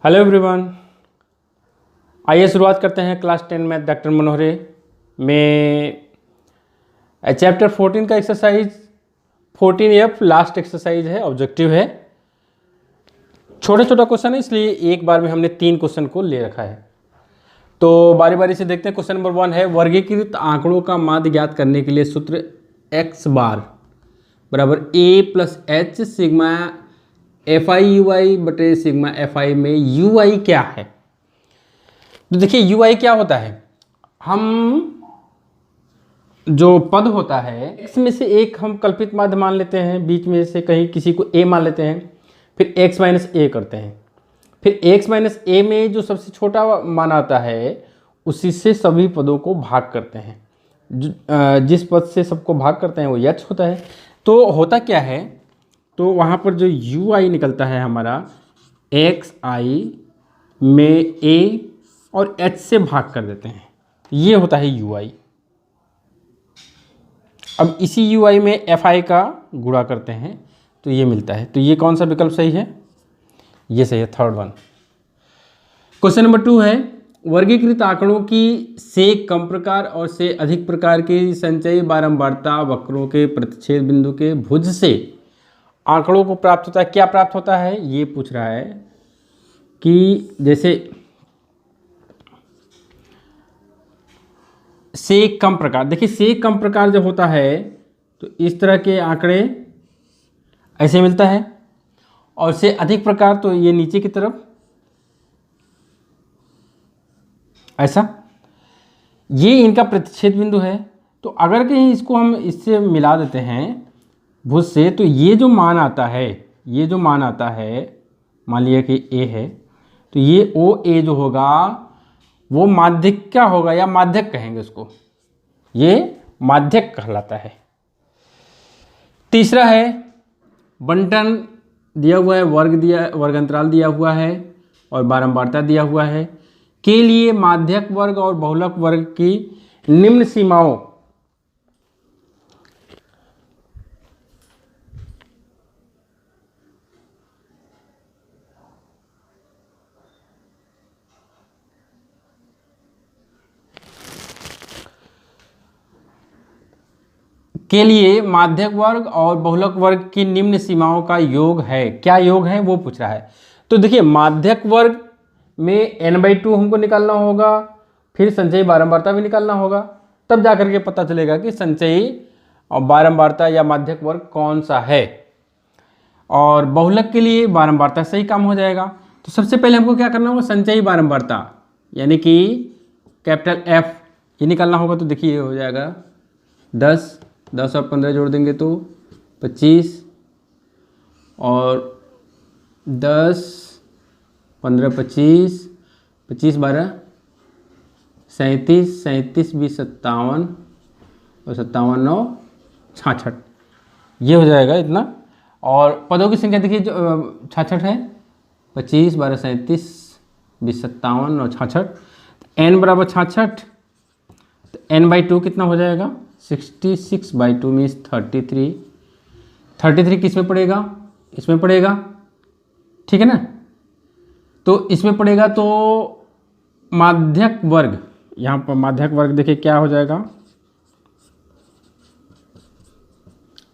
Hello everyone, आइए शुरुआत करते हैं क्लास 10 मैथ डॉक्टर मनोहरे में चैप्टर 14 का एक्सरसाइज 14F लास्ट एक्सरसाइज है, ऑब्जेक्टिव है। छोटा छोटा क्वेश्चन है, इसलिए एक बार में हमने 3 क्वेश्चन को ले रखा है। तो बारी बारी से देखते हैं। क्वेश्चन नंबर 1 है, वर्गीकृत आंकड़ों का माध्य ज्ञात करने के लिए सूत्र x बार बराबर a plus h sigma f i u i बटे सिग्मा एफ आई में यू आई क्या है। तो देखिए यू आई क्या होता है, हम जो पद होता है x में से एक हम कल्पित माध्य मान लेते हैं, बीच में से कहीं किसी को a मान लेते हैं, फिर x माइनस a करते हैं, फिर x माइनस a में जो सबसे छोटा मान आता है उसी से सभी पदों को भाग करते हैं। जिस पद से सबको भाग करते हैं वो h होता है। तो होता क्या है, तो वहाँ पर जो यू आई निकलता है हमारा एक्स आई में a और h से भाग कर देते हैं, ये होता है यू आई। अब इसी यू आई में एफ आई का गुणा करते हैं तो ये मिलता है। तो ये कौन सा विकल्प सही है, ये सही है, थर्ड वन। क्वेश्चन नंबर 2 है, वर्गीकृत आंकड़ों की से कम प्रकार और से अधिक प्रकार की संचयी बारंबारता वक्रों के प्रतिच्छेद बिंदु के भुज से आंकड़ों को प्राप्त होता है। क्या प्राप्त होता है ये पूछ रहा है कि जैसे से कम प्रकार, देखिए से कम प्रकार जब होता है तो इस तरह के आंकड़े ऐसे मिलता है, और से अधिक प्रकार तो ये नीचे की तरफ ऐसा, ये इनका प्रतिच्छेद बिंदु है। तो अगर कहीं इसको हम इससे मिला देते हैं भुज से, तो ये जो मान आता है, ये जो मान आता है, मान लिया कि a है, तो ये ओ ए जो होगा वो माध्यक क्या होगा, या माध्यक कहेंगे उसको, ये माध्यक कहलाता है। तीसरा है, बंटन दिया हुआ है, वर्ग अंतराल दिया हुआ है और बारंबारता दिया हुआ है के लिए माध्यक वर्ग और बहुलक वर्ग की निम्न सीमाओं के लिए माध्यक वर्ग और बहुलक वर्ग की निम्न सीमाओं का योग है। क्या योग है वो पूछ रहा है। तो देखिए माध्यक वर्ग में n/2 हमको निकालना होगा, फिर संचयी बारंबारता भी निकालना होगा, तब जाकर के पता चलेगा कि संचयी और बारंबारता या माध्यक वर्ग कौन सा है। और बहुलक के लिए बारंबारता सही काम हो जाएगा। तो सबसे पहले हमको क्या करना होगा, संचयी बारंबारता यानी कि कैपिटल F ये निकालना होगा। तो देखिए ये हो जाएगा 10 और 15 जोड़ देंगे तो 25, और 10 15 25 25 12 37 37 20 57 और 57 9 66, ये हो जाएगा इतना। और पदों की संख्या देखिए जो 66 है, 25 12 37 20 57 और 66, n बराबर 66, तो n/2 कितना हो जाएगा 66/2 मीन्स 33। 33 किस में पड़ेगा, इसमें पड़ेगा, ठीक है ना। तो इसमें पड़ेगा तो माध्यक वर्ग, यहाँ पर माध्यक वर्ग देखिए क्या हो जाएगा,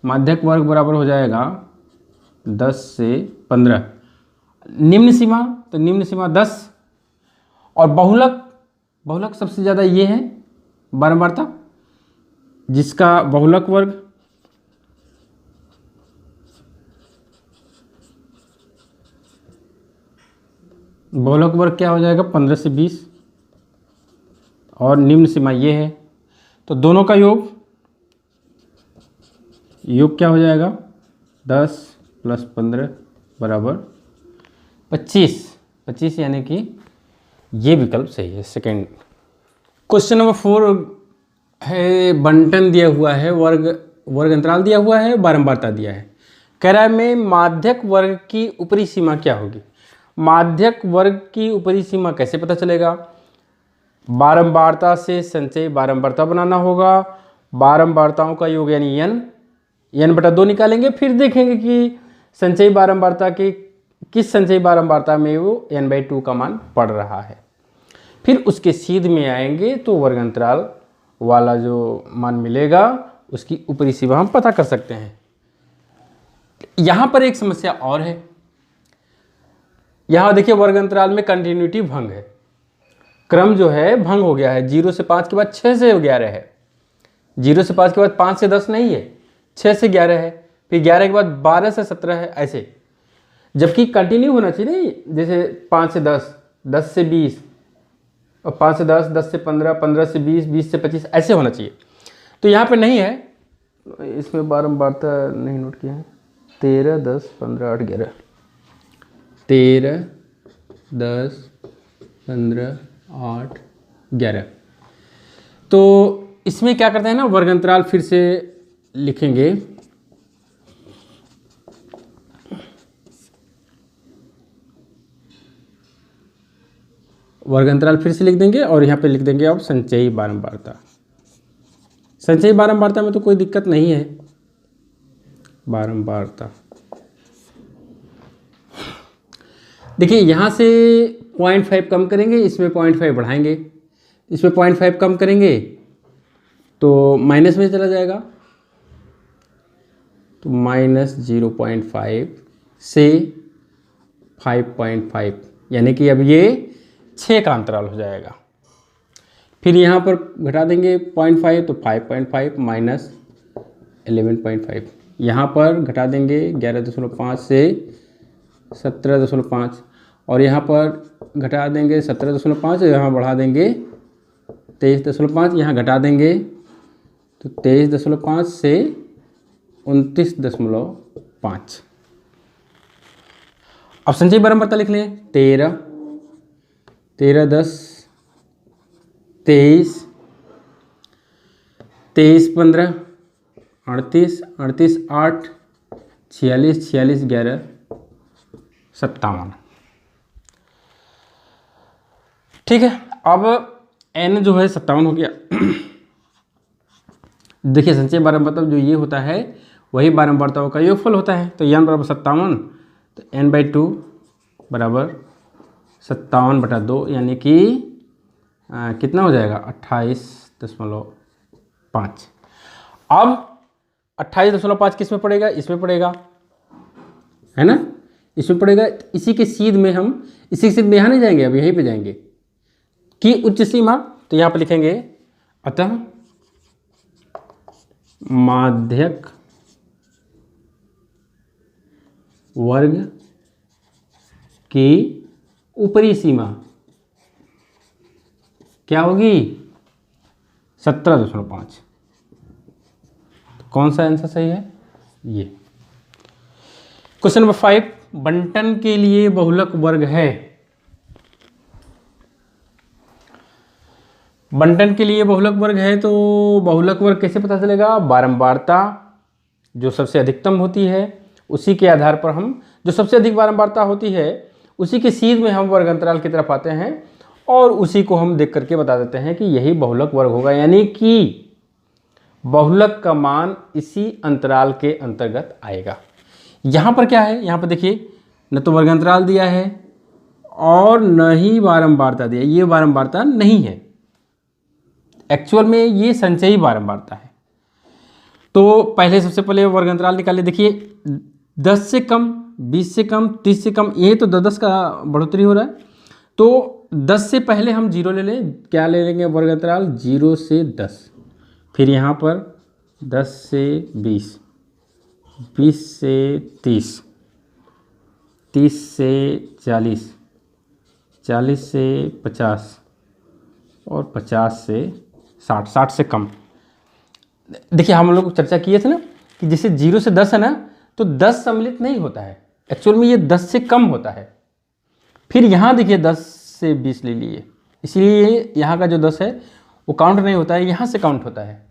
माध्यक वर्ग बराबर हो जाएगा 10 से 15। निम्न सीमा, तो निम्न सीमा 10, और बहुलक सबसे ज़्यादा ये है बारंबारता, जिसका बहुलक वर्ग क्या हो जाएगा 15 से 20, और निम्न सीमा ये है। तो दोनों का योग क्या हो जाएगा 10 + 15 बराबर 25 यानी कि ये विकल्प सही है, सेकेंड। क्वेश्चन नंबर 4 है, बंटन दिया हुआ है, वर्ग अंतराल दिया हुआ है, बारंबारता दिया है। कह रहा है में माध्यक वर्ग की ऊपरी सीमा क्या होगी। माध्यक वर्ग की ऊपरी सीमा कैसे पता चलेगा, बारंबारता से संचयी बारंबारता बनाना होगा, बारंबारताओं का योग यानी n/2 निकालेंगे, फिर देखेंगे कि संचयी बारंबारता की किस संचयी बारंबारता में वो n/2 का मान पड़ रहा है। फिर उसके सीध में आएंगे तो वर्ग अंतराल वाला जो मान मिलेगा उसकी ऊपरी सीमा हम पता कर सकते हैं। यहाँ पर एक समस्या और है, यहाँ देखिए वर्ग अंतराल में कंटिन्यूटी भंग है, क्रम जो है भंग हो गया है। 0 से 5 के बाद 6 से 11 है, 0 से 5 के बाद 5 से 10 नहीं है, 6 से 11 है, फिर 11 के बाद 12 से 17 है, ऐसे। जबकि कंटिन्यू होना चाहिए नहीं, जैसे 5 से 10, 10 से 20 और 5 से 10, 10 से 15, 15 से 20, 20 से 25, ऐसे होना चाहिए। तो यहाँ पे नहीं है, इसमें बारंबारता नहीं नोट किया है। 13, 10, 15, 8, 11, 13, 10, 15, 8, 11। तो इसमें क्या करते हैं ना, वर्ग अंतराल फिर से लिखेंगे। वर्ग अंतराल फिर से लिख देंगे और यहाँ पे लिख देंगे अब संचयी बारंबारता। संचयी बारंबारता में तो कोई दिक्कत नहीं है, बारंबारता देखिए यहाँ से 0.5 कम करेंगे, इसमें 0.5 बढ़ाएंगे, इसमें 0.5 कम करेंगे तो माइनस में चला जाएगा, तो -0.5 से 5.5, यानी कि अब ये 6 का अंतराल हो जाएगा। फिर यहाँ पर घटा देंगे 0.5 तो 5.5 माइनस 11.5, यहाँ पर घटा देंगे 11.5 से 17.5 और यहाँ पर घटा देंगे 17.5, यहाँ बढ़ा देंगे 23.5, यहाँ घटा देंगे तो 23.5 से 29.5। अब संचयी बारंबारता लिख लें। 13, 13, 10, 23, 23, 15, 38, 38, 8, 46, 46, 11, 57। ठीक है, अब n जो है 57 हो गया। देखिए संचयी बारंबारता जो ये होता है वही बारंबारताओं का योगफल होता है, तो n बराबर 57, तो n/2 बराबर 57/2, यानी कि कितना हो जाएगा 28.5। अब 28.5 किस में पड़ेगा, इसमें पड़ेगा, है ना, इसमें पड़ेगा। इसी के सीध में हम, इसी के सीध में यहाँ नहीं जाएंगे, अब यहीं पे जाएंगे कि उच्च सीमा, तो यहाँ पर लिखेंगे अतः माध्यक वर्ग की ऊपरी सीमा क्या होगी 17.5। कौन सा आंसर सही है, ये। क्वेश्चन नंबर 5, बंटन के लिए बहुलक वर्ग है। बंटन के लिए बहुलक वर्ग है, तो बहुलक वर्ग कैसे पता चलेगा, बारंबारता जो सबसे अधिकतम होती है उसी के आधार पर हम, जो सबसे अधिक बारंबारता होती है उसी के सीध में हम वर्ग अंतराल की तरफ आते हैं और उसी को हम देख करके बता देते हैं कि यही बहुलक वर्ग होगा, यानी कि बहुलक का मान इसी अंतराल के अंतर्गत आएगा। यहाँ पर क्या है, यहाँ पर देखिए न तो वर्ग अंतराल दिया है और न ही बारंबारता दिया, ये बारंबारता नहीं है, एक्चुअल में ये संचयी बारंबारता है। तो पहले सबसे पहले वर्ग अंतराल निकाले। देखिए 10 से कम, 20 से कम, 30 से कम, ये तो 10 का बढ़ोतरी हो रहा है, तो 10 से पहले हम 0 ले लें। क्या ले लेंगे वर्ग अंतराल, 0 से 10, फिर यहाँ पर 10 से 20, 20 से 30, 30 से 40, 40 से 50 और 50 से 60, 60 से कम। देखिए हम लोग चर्चा किए थे ना कि जैसे 0 से 10 है ना, तो 10 सम्मिलित नहीं होता है, एक्चुअल में ये 10 से कम होता है। फिर यहाँ देखिए 10 से 20 ले लिए, इसलिए यहाँ का जो 10 है वो काउंट नहीं होता है, यहाँ से काउंट होता है,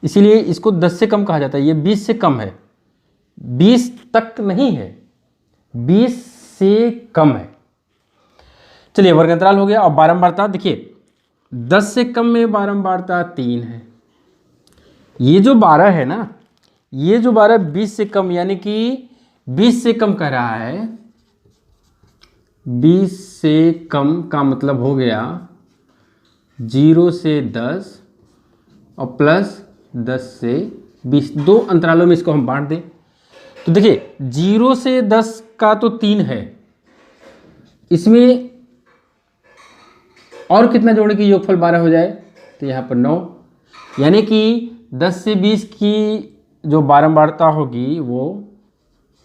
इसीलिए इसको 10 से कम कहा जाता है। ये 20 से कम है, 20 तक नहीं है, 20 से कम है। चलिए वर्ग अंतराल हो गया। अब बारंबारता देखिए 10 से कम में बारंबारता 3 है, ये जो 12 है ना, ये जो 12 20 से कम, यानी कि 20 से कम कह रहा है, 20 से कम का मतलब हो गया 0 से 10 और प्लस 10 से 20, दो अंतरालों में इसको हम बांट दें तो देखिए 0 से 10 का तो 3 है, इसमें और कितना जोड़े कि योगफल 12 हो जाए, तो यहाँ पर 9, यानी कि 10 से 20 की जो बारंबारता होगी वो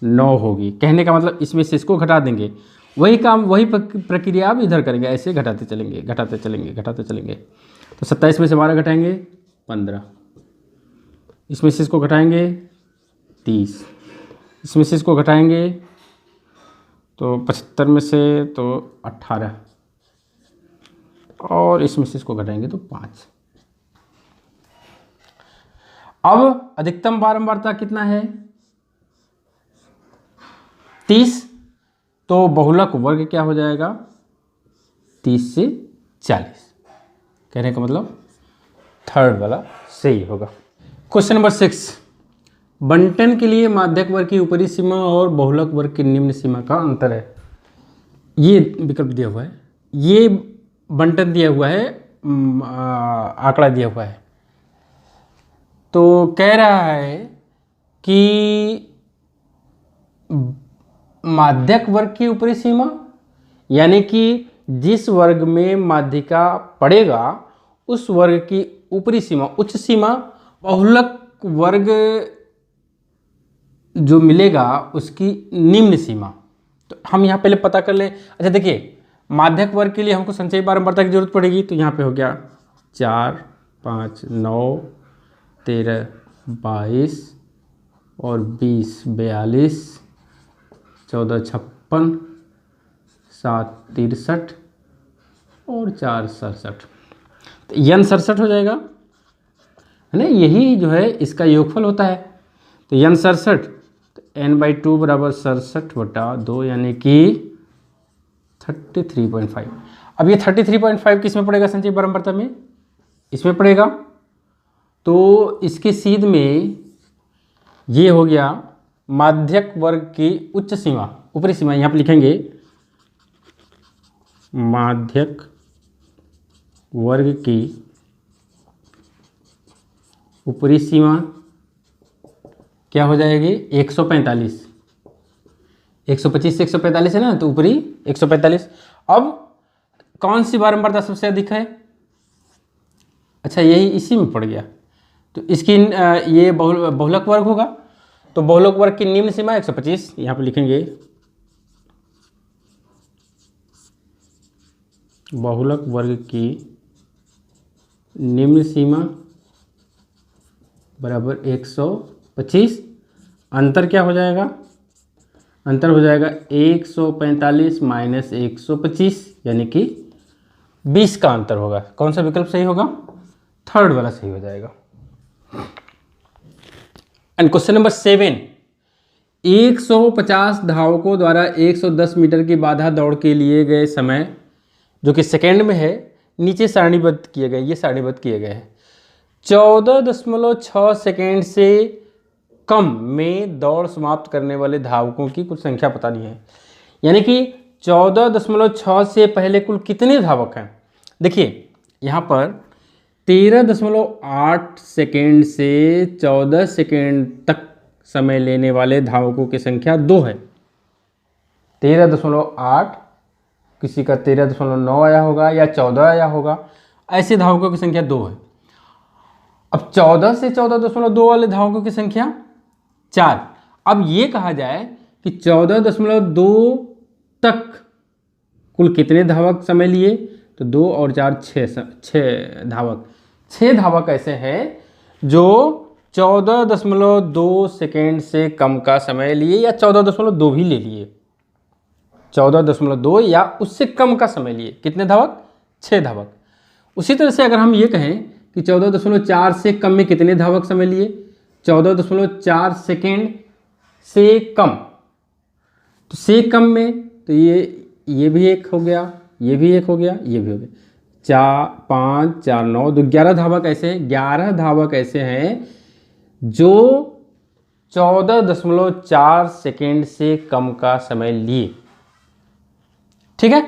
9 होगी। कहने का मतलब इसमें से इसको घटा देंगे, वही काम वही प्रक्रिया आप इधर करेंगे, ऐसे घटाते चलेंगे घटाते चलेंगे घटाते चलेंगे। तो 27 में से 12 घटाएंगे 15, इसमें से इसको घटाएंगे 30, इसमें से इसको घटाएंगे तो 75 में से तो 18, और इसमें से इसको घटाएंगे तो 5। अब अधिकतम बारंबारता कितना है 30, तो बहुलक वर्ग क्या हो जाएगा 30 से 40। कहने का मतलब थर्ड वाला सही होगा। क्वेश्चन नंबर 6, बंटन के लिए माध्यक वर्ग की ऊपरी सीमा और बहुलक वर्ग की निम्न सीमा का अंतर है। ये विकल्प दिया हुआ है, ये बंटन दिया हुआ है, आंकड़ा दिया हुआ है। तो कह रहा है कि माध्यक वर्ग की ऊपरी सीमा, यानी कि जिस वर्ग में माध्यिका पड़ेगा उस वर्ग की ऊपरी सीमा उच्च सीमा, बहुलक वर्ग जो मिलेगा उसकी निम्न सीमा। तो हम यहाँ पहले पता कर लें। अच्छा देखिए, माध्यक वर्ग के लिए हमको संचयी बारंबारता की जरूरत पड़ेगी, तो यहाँ पे हो गया 4, 5, 9, 13, 22 और 20, 42, 14, 56, 7, 63 और 4, 67। तो n 67 हो जाएगा, है ना, यही जो है इसका योगफल होता है। तो n 67, तो n/2 बराबर 67/2, यानी कि 33.5। अब ये 33.5 किस में पड़ेगा संचयी बारंबारता में, इसमें पड़ेगा। तो इसके सीध में ये हो गया माध्यक वर्ग की उच्च सीमा ऊपरी सीमा, यहाँ पे लिखेंगे माध्यक वर्ग की ऊपरी सीमा क्या हो जाएगी 145, 125 से 145 है ना, तो ऊपरी 145। अब कौन सी बारंबारता सबसे अधिक है, अच्छा यही इसी में पड़ गया, तो इसकी ये बहुलक वर्ग होगा। तो बहुलक वर्ग की निम्न सीमा 125, यहाँ पे लिखेंगे बहुलक वर्ग की निम्न सीमा बराबर 125। अंतर क्या हो जाएगा, अंतर हो जाएगा 145 माइनस 125, यानी कि 20 का अंतर होगा। कौन सा विकल्प सही होगा, थर्ड वाला सही हो जाएगा। एंड क्वेश्चन नंबर 7, 150 धावकों द्वारा 110 मीटर की बाधा दौड़ के लिए गए समय जो कि सेकेंड में है, नीचे सारणीबद्ध किए गए, ये सारणीबद्ध किए गए हैं। 14.6 सेकेंड से कम में दौड़ समाप्त करने वाले धावकों की कुल संख्या पता नहीं है, यानी कि 14.6 से पहले कुल कितने धावक हैं। देखिए यहाँ पर 13.8 सेकेंड से 14 सेकेंड तक समय लेने वाले धावकों की संख्या 2 है। 13.8, किसी का 13.9 आया होगा या 14 आया होगा, ऐसे धावकों की संख्या 2 है। अब 14 से 14.2 वाले धावकों की संख्या 4। अब ये कहा जाए कि 14.2 तक कुल कितने धावक समय लिए, तो 2 और 4 6 धावक। 6 धावक ऐसे हैं जो 14.2 सेकेंड से कम का समय लिए या 14.2 भी ले लिए, 14.2 या उससे कम का समय लिए। कितने धावक, 6 धावक। उसी तरह से अगर हम ये कहें कि 14.4 से कम में कितने धावक समय लिए, 14.4 सेकेंड से कम, तो से कम में तो ये भी एक हो गया, ये भी एक हो गया, ये भी हो गया। 4, 5, 4, 9, 11 धावक ऐसे हैं, 11 धावक ऐसे हैं जो 14.4 सेकेंड से कम का समय लिए। ठीक है।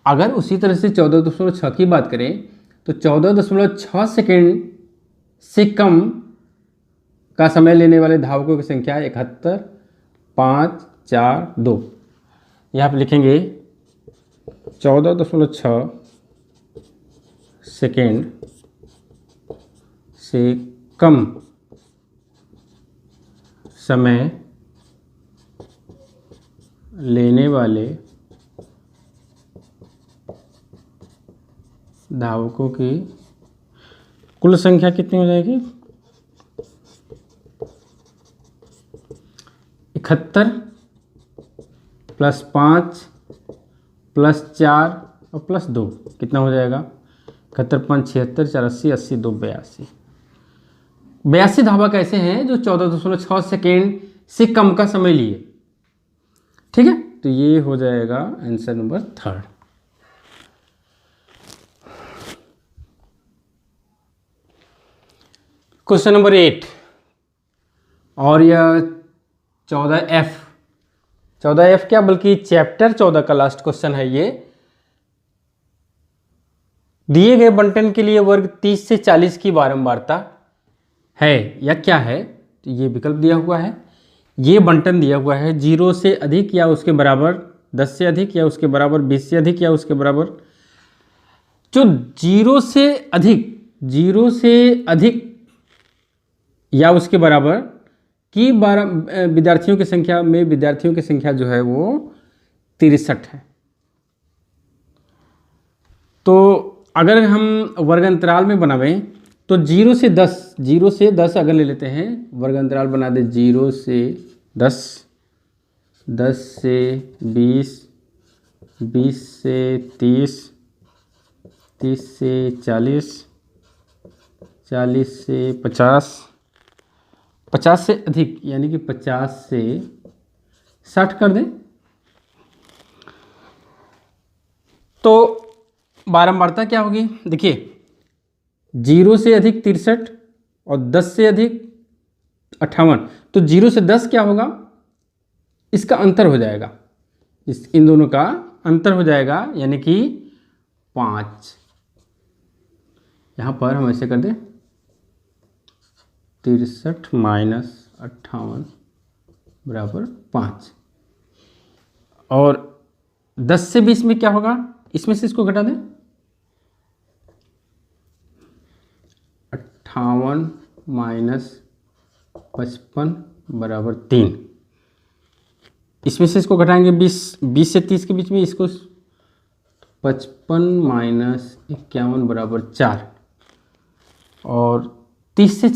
अगर उसी तरह से 14.6 की बात करें तो 14.6 सेकेंड से कम का समय लेने वाले धावकों की संख्या 71, 5, 4, 2। यहाँ पे लिखेंगे 14.6 सेकेंड से कम समय लेने वाले धावकों की कुल संख्या कितनी हो जाएगी? 71 + 5 + 4 और +2 कितना हो जाएगा? 71, 5, 76, 4, 80, 80, 2, 82। 82 धावक ऐसे हैं जो 14.6 सेकेंड से कम का समय लिए। ठीक है, तो ये हो जाएगा आंसर नंबर 3। क्वेश्चन नंबर 8 और यह 14F 14F क्या बल्कि चैप्टर 14 का लास्ट क्वेश्चन है ये। दिए गए बंटन के लिए वर्ग 30 से 40 की बारंबारता है या क्या है? तो ये विकल्प दिया हुआ है, ये बंटन दिया हुआ है 0 से अधिक या उसके बराबर, 10 से अधिक या उसके बराबर, 20 से अधिक या उसके बराबर। जो 0 से अधिक या उसके बराबर की विद्यार्थियों की संख्या में विद्यार्थियों की संख्या जो है वो 63 है। तो अगर हम वर्ग अंतराल में बनावें तो 0 से 10 अगर ले लेते हैं, वर्ग अंतराल बना दे 0 से 10, 10 से 20, 20 से 30, 30 से 40, 40 से 50, 50 से अधिक यानी कि 50 से 60 कर दें। तो बारंबारता क्या होगी? देखिए 0 से अधिक 63 और 10 से अधिक 58, तो 0 से 10 क्या होगा? इसका अंतर हो जाएगा, इन दोनों का अंतर हो जाएगा यानी कि 5। यहाँ पर हम ऐसे कर दें 63 - 58 बराबर 5। और 10 से 20 में क्या होगा? इसमें से इसको घटा दें 58 - 55 बराबर 3। इसमें से इसको घटाएंगे 20 से 30 के बीच में, इसको 55 - 51 बराबर 4। और 30 से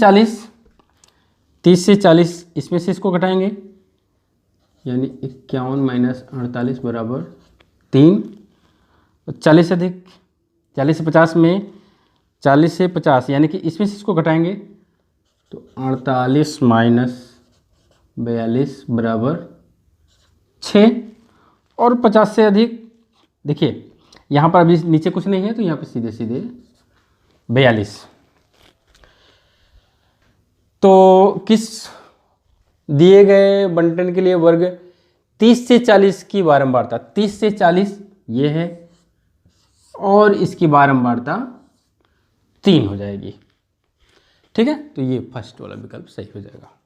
40 इसमें से इसको घटाएंगे यानी 51 - 48 बराबर 3। 40 से अधिक 40 से 50 में 40 से 50 यानी कि इसमें से इसको घटाएंगे तो 48 - 42 बराबर 6। और 50 से अधिक, देखिए यहाँ पर अभी नीचे कुछ नहीं है तो यहाँ पे सीधे 42। तो किस दिए गए बंटन के लिए वर्ग 30 से 40 की बारंबारता, 30 से 40 ये है और इसकी बारंबारता 3 हो जाएगी। ठीक है, तो ये फर्स्ट वाला विकल्प सही हो जाएगा।